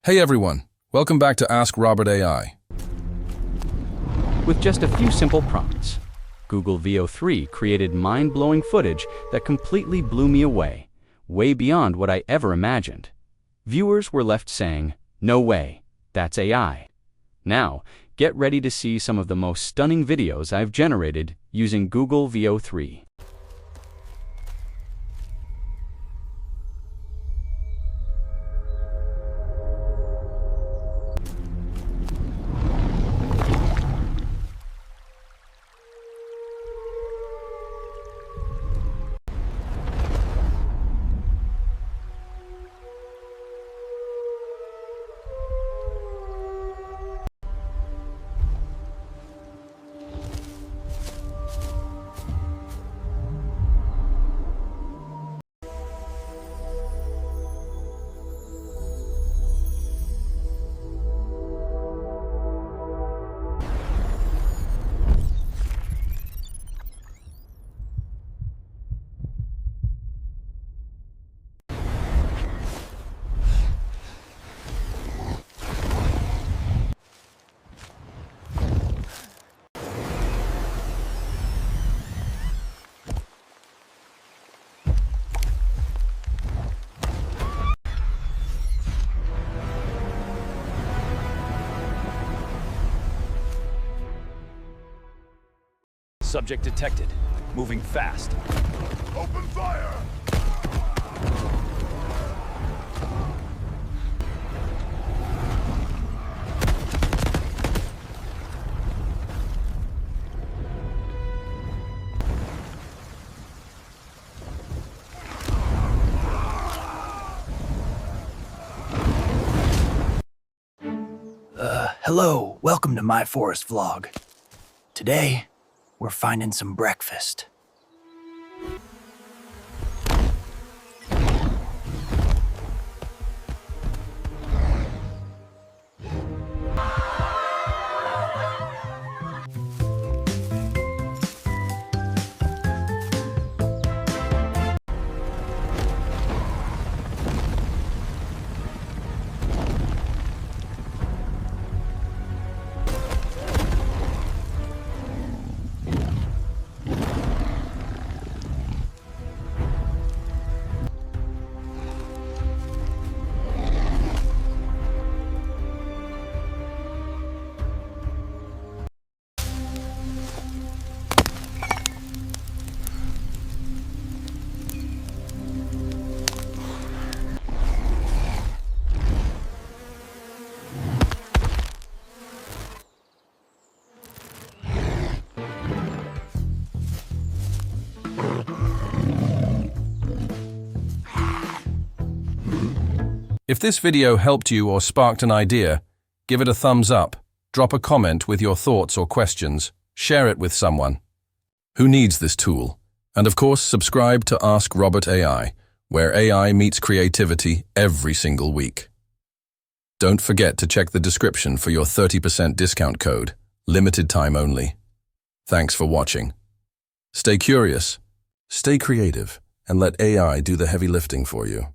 Hey everyone, welcome back to Ask Robert AI. With just a few simple prompts, Google Veo 3 created mind-blowing footage that completely blew me away, way beyond what I ever imagined. Viewers were left saying, "No way, that's AI." Now, get ready to see some of the most stunning videos I've generated using Google Veo 3. Subject detected. Moving fast. Open fire! Hello, welcome to my forest vlog. Today, we're finding some breakfast. If this video helped you or sparked an idea, give it a thumbs up, drop a comment with your thoughts or questions, share it with someone who needs this tool, and of course subscribe to Ask Robert AI, where AI meets creativity every single week. Don't forget to check the description for your 30% discount code, limited time only. Thanks for watching. Stay curious, stay creative, and let AI do the heavy lifting for you.